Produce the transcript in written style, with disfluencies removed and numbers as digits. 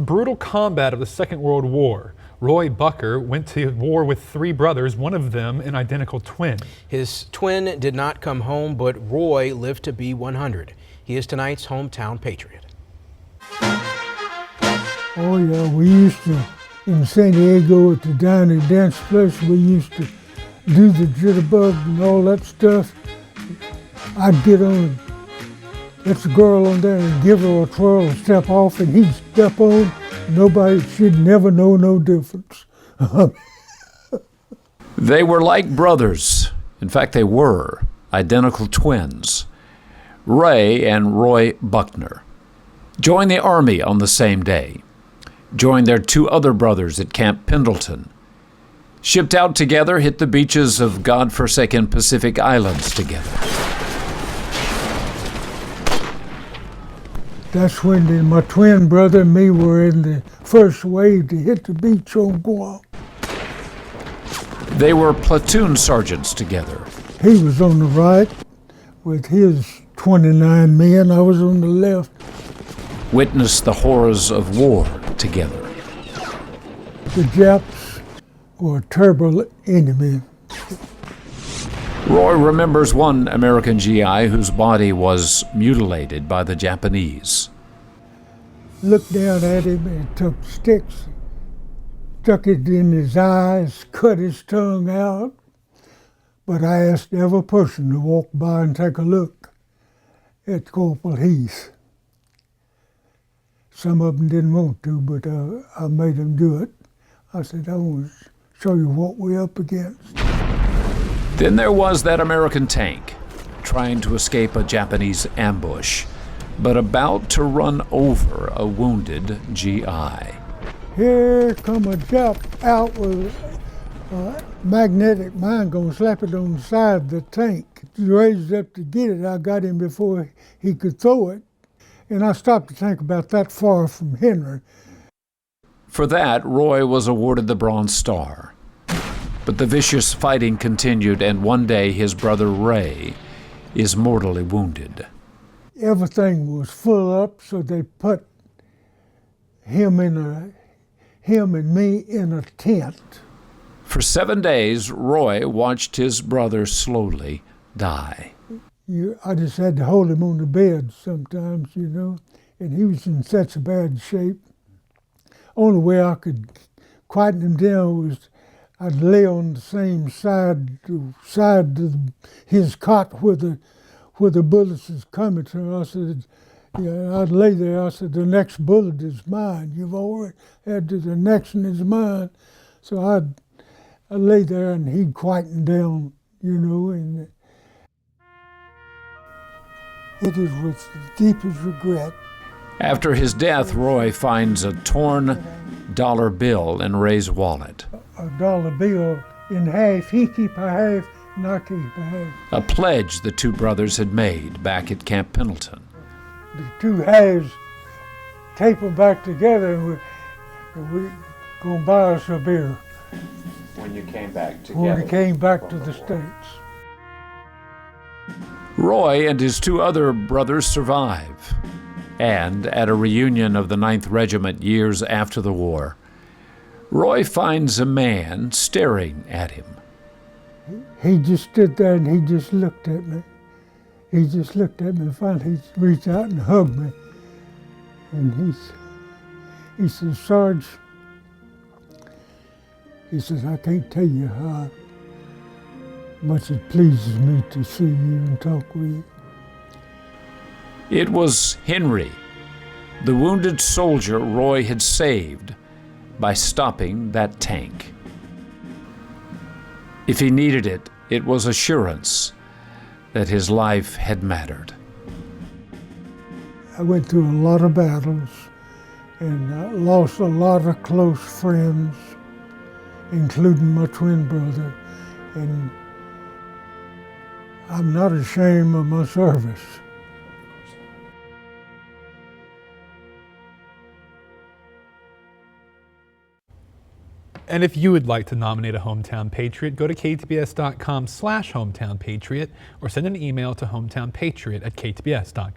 Brutal combat of the Second World War. Roy Bucker went to war with three brothers, one of them an identical twin. His twin did not come home, but Roy lived to be 100. He is tonight's hometown patriot. Oh yeah, we used to, in San Diego at the Diner Dance Place, we used to do the jitterbug and all that stuff. I'd get on, that's a girl on there, and give her a twirl and step off, and he'd step on. Nobody, she'd never know no difference. They were like brothers. In fact, they were identical twins. Ray and Roy Buckner joined the Army on the same day, joined their two other brothers at Camp Pendleton, shipped out together, hit the beaches of God-forsaken Pacific Islands together. That's when my twin brother and me were in the first wave to hit the beach on Guam. They were platoon sergeants together. He was on the right with his 29 men. I was on the left. Witnessed the horrors of war together. The Japs were a terrible enemy. Roy remembers one American GI whose body was mutilated by the Japanese. Looked down at him and took sticks, stuck it in his eyes, cut his tongue out. But I asked every person to walk by and take a look at Corporal Heath. Some of them didn't want to, but I made them do it. I said, I want to show you what we're up against. Then there was that American tank, trying to escape a Japanese ambush, but about to run over a wounded GI. Here come a Jap out with a magnetic mine gun, slap it on the side of the tank. Raised up to get it. I got him before he could throw it. And I stopped the tank about that far from Henry. For that, Roy was awarded the Bronze Star. But the vicious fighting continued, and one day his brother Ray is mortally wounded. Everything was full up, so they put him and me in a tent. For 7 days, Roy watched his brother slowly die. I just had to hold him on the bed sometimes, you know, and he was in such a bad shape. Only way I could quieten him down was I'd lay on the same side of his cot where the bullets was coming to. I said, yeah, I'd lay there. I said, the next bullet is mine. You've already had the next one is mine. So I'd lay there and he'd quieten down, you know, and it is with the deepest regret. After his death, Roy finds a torn dollar bill in Ray's wallet. A dollar bill in half. He keep a half, and I keep a half. A pledge the two brothers had made back at Camp Pendleton. The two halves taper back together, and we're gonna buy us a beer. When you came back together? When we came back to the States. Roy and his two other brothers survive. And at a reunion of the 9th Regiment years after the war, Roy finds a man staring at him. He just stood there and he just looked at me. He just looked at me and finally he reached out and hugged me. And he says, Sarge, he says, I can't tell you how much it pleases me to see you and talk with you. It was Henry, the wounded soldier Roy had saved by stopping that tank. If he needed it, it was assurance that his life had mattered. I went through a lot of battles and lost a lot of close friends, including my twin brother, and I'm not ashamed of my service. And if you would like to nominate a Hometown Patriot, go to ktbs.com/hometownpatriot or send an email to hometownpatriot@ktbs.com.